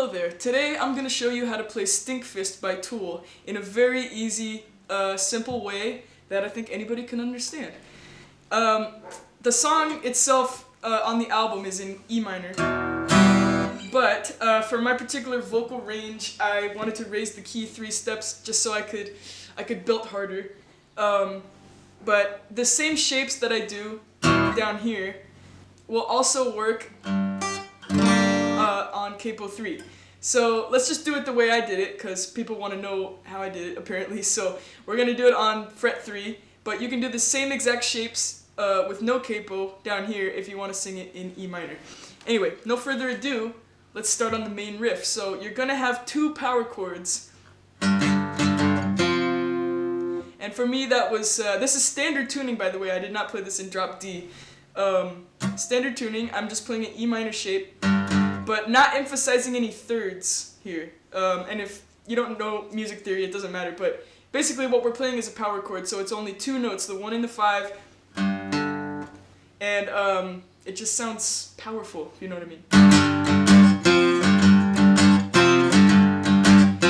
Hello there. Today I'm going to show you how to play Stinkfist by Tool in a very easy, simple way that I think anybody can understand. The song itself on the album is in E minor, but for my particular vocal range I wanted to raise the key 3 steps just so I could belt harder. But the same shapes that I do down here will also work on capo 3. So let's just do it the way I did it, because people want to know how I did it apparently. So we're going to do it on fret 3, but you can do the same exact shapes with no capo down here if you want to sing it in E minor. Anyway, no further ado, let's start on the main riff. So you're going to have 2 power chords. And for me that was, this is standard tuning by the way, I did not play this in drop D. Standard tuning, I'm just playing an E minor shape, but not emphasizing any thirds here. And if you don't know music theory, it doesn't matter, but basically what we're playing is a power chord, so it's only 2 notes, the 1 and the 5, and it just sounds powerful, if you know what I mean.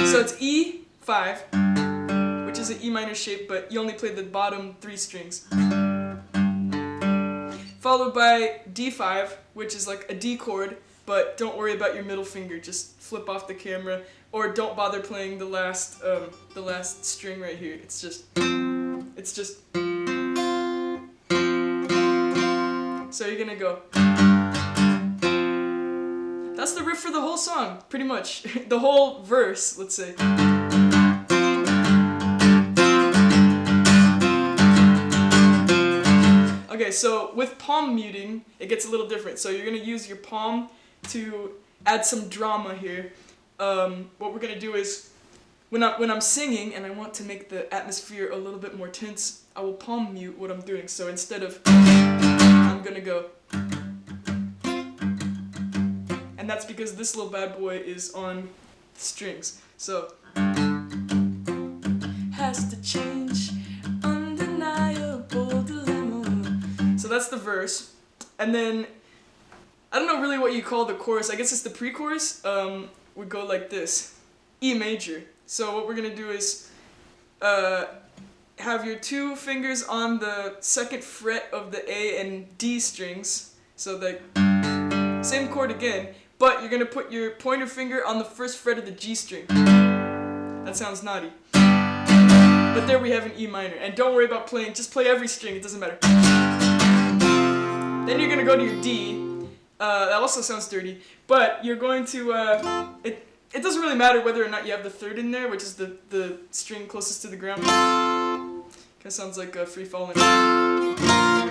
So it's E5, which is an E minor shape, but you only play the bottom 3 strings. Followed by D5, which is like a D chord, but don't worry about your middle finger, just flip off the camera, or don't bother playing the last string right here. It's just. So you're gonna go. That's the riff for the whole song, pretty much. The whole verse, let's say. Okay, so with palm muting, it gets a little different. So you're gonna use your palm to add some drama here. What we're gonna do is, when I'm singing and I want to make the atmosphere a little bit more tense, I will palm mute what I'm doing. So instead of, I'm gonna go. And that's because this little bad boy is on strings. So, has to change, undeniable dilemma. So that's the verse. And then, I don't know really what you call the chorus. I guess it's the pre-chorus. Would go like this. E major. So what we're going to do is have your 2 fingers on the 2nd fret of the A and D strings. So the same chord again, but you're going to put your pointer finger on the 1st fret of the G string. That sounds naughty. But there we have an E minor. And don't worry about playing, just play every string, it doesn't matter. Then you're going to go to your D. That also sounds dirty, but you're going to, it doesn't really matter whether or not you have the 3rd in there, which is the string closest to the ground. Kind of sounds like free falling. Nah,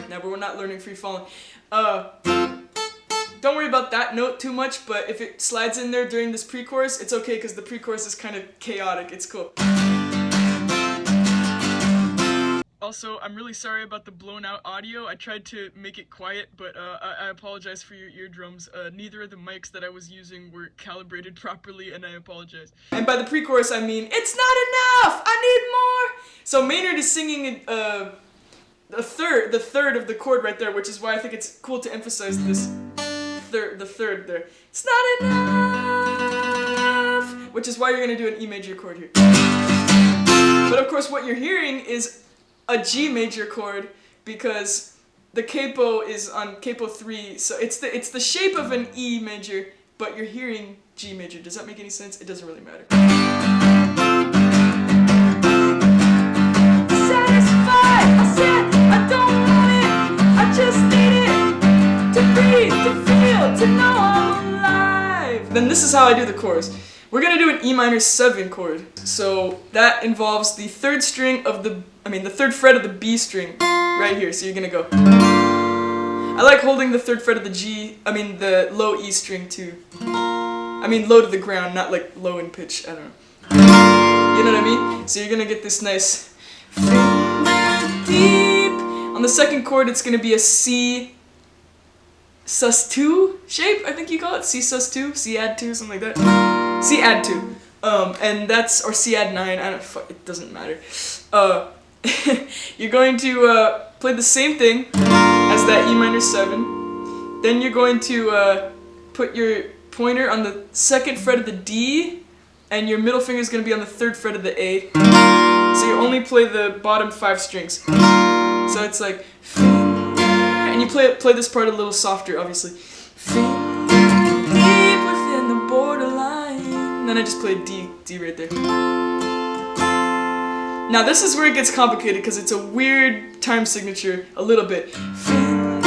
but we're not learning free falling. Don't worry about that note too much, but if it slides in there during this pre-chorus, it's okay because the pre-chorus is kind of chaotic. It's cool. Also, I'm really sorry about the blown out audio. I tried to make it quiet, but I apologize for your eardrums. Neither of the mics that I was using were calibrated properly, and I apologize. And by the pre-chorus, I mean, it's not enough! I need more! So Maynard is singing the third of the chord right there, which is why I think it's cool to emphasize this the third there. It's not enough! Which is why you're gonna do an E major chord here. But of course, what you're hearing is a G major chord because the capo is on capo 3, so it's the shape of an E major, but you're hearing G major. Does that make any sense? It doesn't really matter. Satisfied, I said I don't want it, I just need it to breathe, to feel, to know I'm alive. Then this is how I do the chorus. We're gonna do an E minor 7 chord. So that involves the 3rd string of the 3rd fret of the B string right here. So you're gonna go. I like holding the 3rd fret of the the low E string too. Low to the ground, not like low in pitch. I don't know. You know what I mean? So you're gonna get this nice deep. On the 2nd chord, it's gonna be a C sus2 shape, I think you call it. C sus2, C add 2, something like that. C add 2. And that's, or C add 9, it doesn't matter. You're going to play the same thing as that E minor 7. Then you're going to put pointer on the 2nd fret of the D, and your middle finger is going to be on the 3rd fret of the A. So you only play the bottom 5 strings. So it's like finger, and you play this part a little softer, obviously. Finger deep within the borderline. And then I just play D right there. Now this is where it gets complicated because it's a weird time signature, a little bit. Finger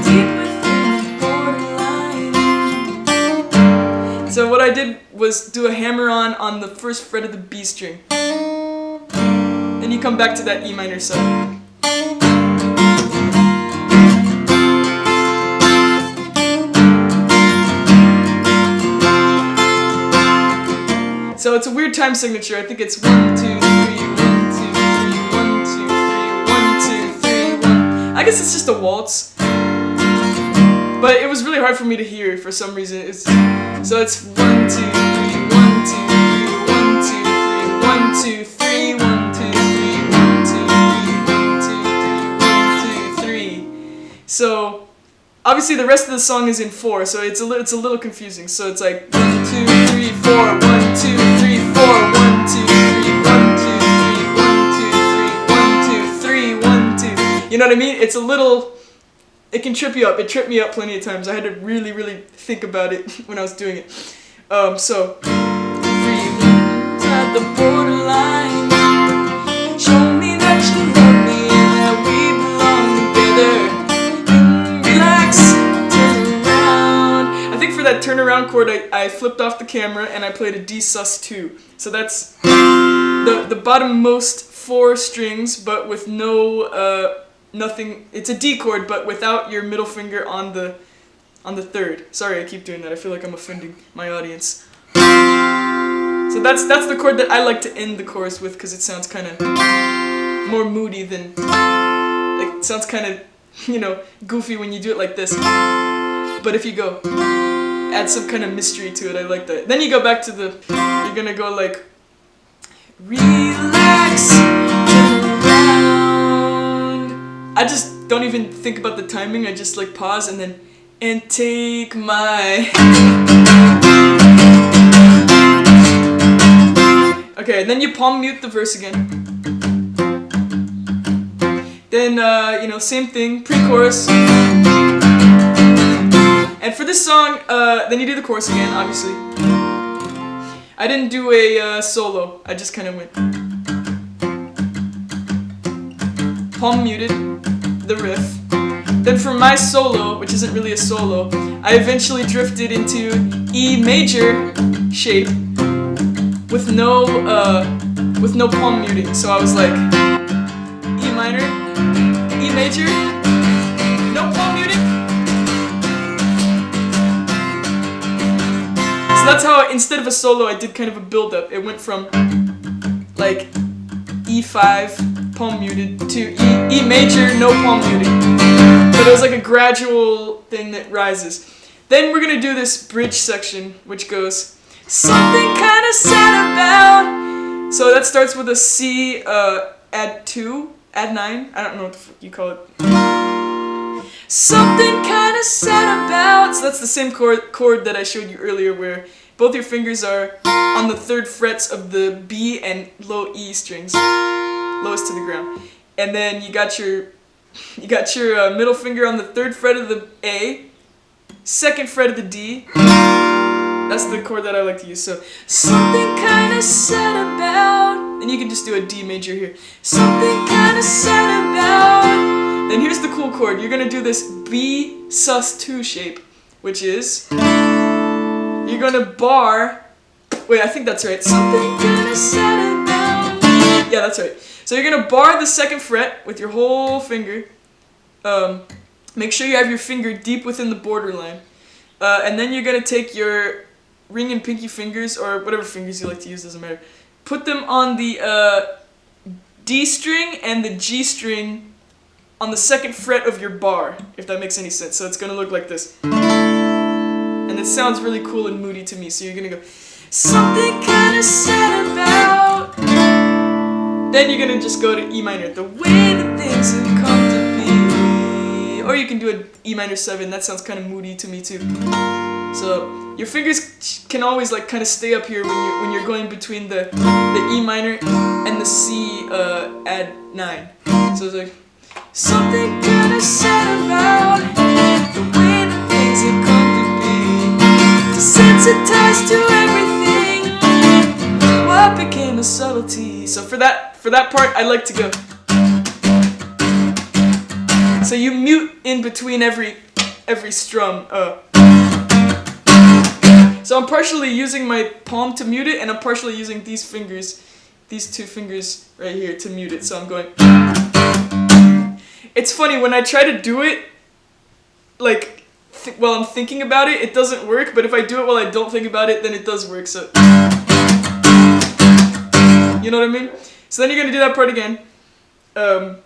deep within the borderline. So what I did was do a hammer-on the 1st fret of the B string. Then you come back to that E minor 7. So it's a weird time signature. I think it's 1, 2, 3, 1, 2, 3, 1, 2, 3, 1, 2, 3, 1. I guess it's just a waltz. But it was really hard for me to hear for some reason. So it's 1, 2, 3, 1, 2, 3, 1, 2, 3, 1, 2, 3, 1, 2, 3, 1, 2, 3, 1, 2, 3, 1, 2, 3. So obviously the rest of the song is in 4, so it's a little confusing. So it's like 1, 2, 3, 4, 1, 2, 3, 4, 1, 2, 3, 1, 2, 3, 1, 2, 3, 1, 2, 3, 1, 2. You know what I mean? It's a little. It can trip you up. It tripped me up plenty of times. I had to really, really think about it when I was doing it. So 3, 1, at the borderline. Show me that you love me and that we belong together. Relax, turn around. I think for that turnaround chord, I flipped off the camera and I played a D sus2. So that's the bottommost 4 strings, but with no nothing. It's a D chord, but without your middle finger on the 3rd. Sorry, I keep doing that. I feel like I'm offending my audience. So that's the chord that I like to end the chorus with because it sounds kind of more moody than. Like, it sounds kind of, goofy when you do it like this. But if you go, add some kind of mystery to it, I like that. Then you go back to the. You're gonna go like. Relax. I just don't even think about the timing. I just like pause and then take my. Okay, then you palm mute the verse again. Then same thing, pre-chorus. And for this song, then you do the chorus again, obviously. I didn't do a solo. I just kind of went. Palm muted the riff. Then for my solo, which isn't really a solo, I eventually drifted into E major shape with no palm muting. So I was like E minor, E major, no palm muting. So that's how instead of a solo, I did kind of a build up. It went from like E5 palm muted to E major, no palm muting. But it was like a gradual thing that rises. Then we're gonna do this bridge section, which goes something kind of sad about. So that starts with a C, add 2, add 9. I don't know what the fuck you call it. Something kind of sad about. So that's the same chord that I showed you earlier, where both your fingers are on the 3rd frets of the B and low E strings, lowest to the ground. And then you got your middle finger on the 3rd fret of the A, 2nd fret of the D. That's the chord that I like to use. So something kind of sad about. And you can just do a D major here. Something kind of sad about. Then here's the cool chord. You're gonna do this B sus2 shape, which is you're gonna bar. Wait, I think that's right. Something kind of sad about. Yeah, that's right. So you're gonna bar the 2nd fret with your whole finger. Make sure you have your finger deep within the borderline. And then you're gonna take your ring and pinky fingers, or whatever fingers you like to use, doesn't matter. Put them on the D string and the G string on the 2nd fret of your bar, if that makes any sense. So it's gonna look like this. And it sounds really cool and moody to me, so you're gonna go, something kind of sad about. Then you're gonna just go to E minor, the way that things have come to be. Or you can do an E minor 7, that sounds kind of moody to me too. So your fingers can always like kind of stay up here when you're going between the E minor and the C add 9. So it's like something kinda sad about the way that things have come to be. Desensitized to everything, what became a subtlety. So for that part, I like to go. So you mute in between every strum. So I'm partially using my palm to mute it, and I'm partially using these fingers, these 2 fingers right here to mute it. So I'm going. It's funny when I try to do it, like while I'm thinking about it, it doesn't work. But if I do it while I don't think about it, then it does work. So you know what I mean? So then you're gonna do that part again. Let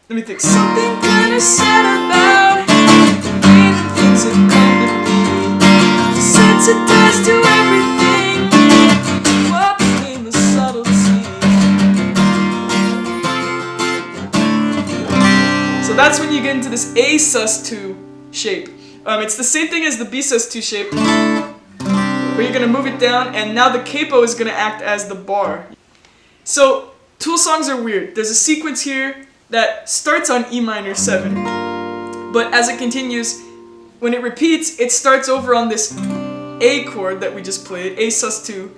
me think. Something kinda sad about the way that things have come to be. Desensitized to everything, what became a subtlety. So that's when you get into this A sus2 shape. It's the same thing as the B sus2 shape, where you're gonna move it down, and now the capo is gonna act as the bar. So Tool songs are weird. There's a sequence here that starts on E minor 7, but as it continues, when it repeats, it starts over on this A chord that we just played, A sus2,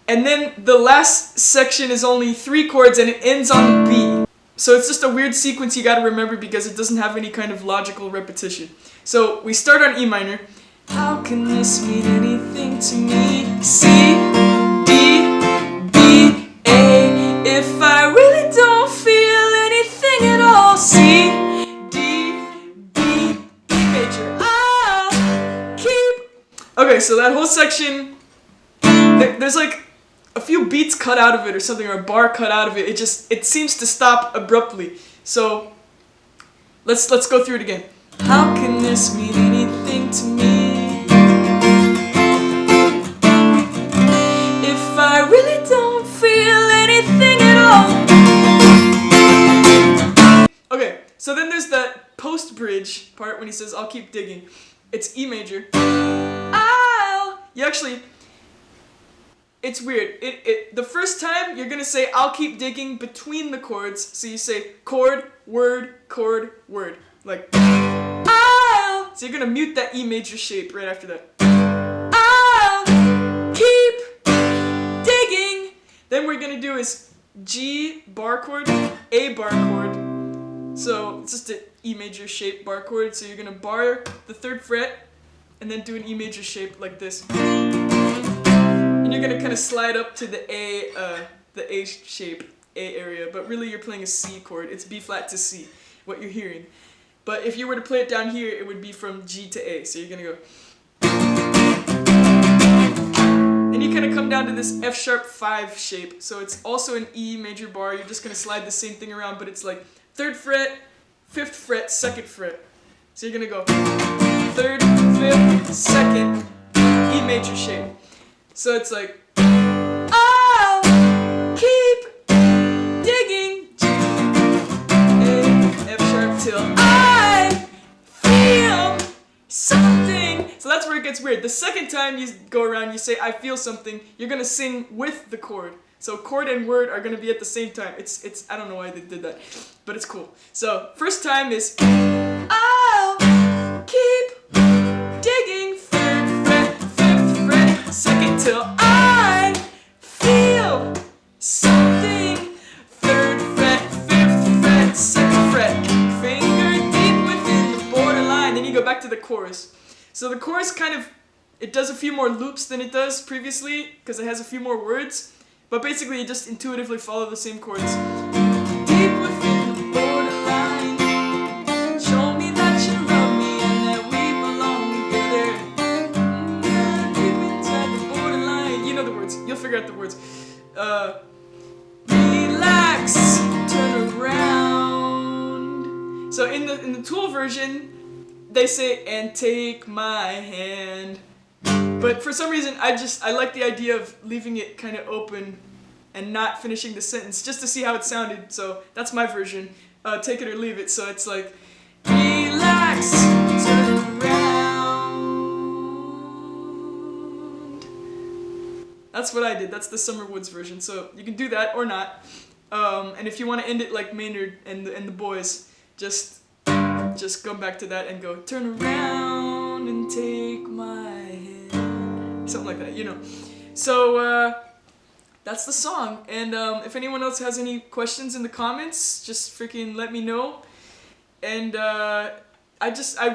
and then the last section is only 3 chords and it ends on the B. So it's just a weird sequence you gotta remember because it doesn't have any kind of logical repetition. So we start on E minor. How can this mean anything to me? C, D, B, A. If I really don't feel anything at all. C, D, B, B major. I'll keep. Okay, so that whole section, there's like a few beats cut out of it or something, or a bar cut out of it. It seems to stop abruptly. So let's go through it again. How can this mean anything to me? If I really don't feel anything at all. Okay, so then there's that post bridge part when he says, I'll keep digging. It's E major. It's weird. The first time you're gonna say I'll keep digging between the chords, so you say chord, word, like I'll. So you're gonna mute that E major shape right after that. I'll keep digging. Then what we're gonna do is G bar chord, A bar chord. So it's just an E major shape bar chord. So you're gonna bar the 3rd fret and then do an E major shape like this. And you're gonna kind of slide up to the A shape, A area, but really you're playing a C chord. It's B flat to C, what you're hearing. But if you were to play it down here, it would be from G to A. So you're gonna go. And you kind of come down to this F sharp 5 shape. So it's also an E major bar. You're just gonna slide the same thing around, but it's like 3rd fret, 5th fret, 2nd fret. So you're gonna go 3rd, 5th, 2nd, E major shape. So it's like, I'll keep digging, G, A, F sharp till I feel something. So that's where it gets weird. The second time you go around, you say I feel something, you're gonna sing with the chord. So chord and word are gonna be at the same time. It's I don't know why they did that, but it's cool. So first time is I'll keep digging, 3rd fret, 5th fret, 2nd till I feel something. 3rd fret, 5th fret, 2nd fret, finger deep within the borderline. Then you go back to the chorus. So the chorus it does a few more loops than it does previously because it has a few more words. But basically you just intuitively follow the same chords. Deep within the borderline, show me that you love me and that we belong together. Deep inside the borderline. You know the words. You'll figure out the words. Relax, turn around. So in the Tool version, they say, and take my hand. But for some reason, I like the idea of leaving it kind of open and not finishing the sentence just to see how it sounded. So that's my version. Take it or leave it. So it's like, relax, turn around. That's what I did. That's the Summerpwoods version. So you can do that or not. And if you want to end it like Maynard and the boys, just go back to that and go, turn around and take my hand. Something like that, you know. So that's the song. And if anyone else has any questions in the comments, just freaking let me know. And I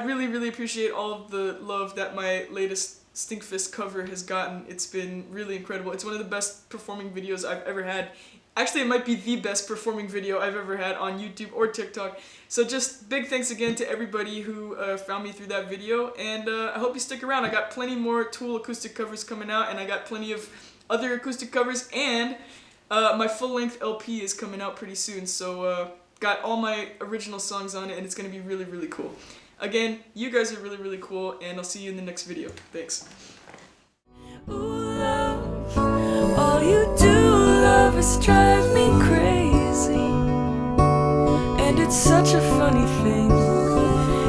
really, really appreciate all of the love that my latest Stinkfist cover has gotten. It's been really incredible. It's one of the best performing videos I've ever had. Actually, it might be the best performing video I've ever had on YouTube or TikTok. So just big thanks again to everybody who found me through that video. And I hope you stick around. I got plenty more Tool acoustic covers coming out, and I got plenty of other acoustic covers, and my full-length LP is coming out pretty soon. So got all my original songs on it, and it's going to be really, really cool. Again, you guys are really, really cool, and I'll see you in the next video. Thanks. Ooh, love, all you do, love, is drive me crazy. And it's such a funny thing.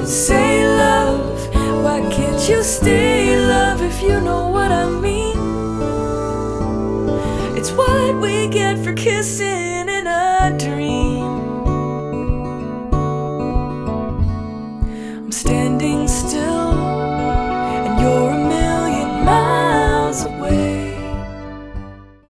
Say, love, why can't you stay, love, if you know what I mean? It's what we get for kissing.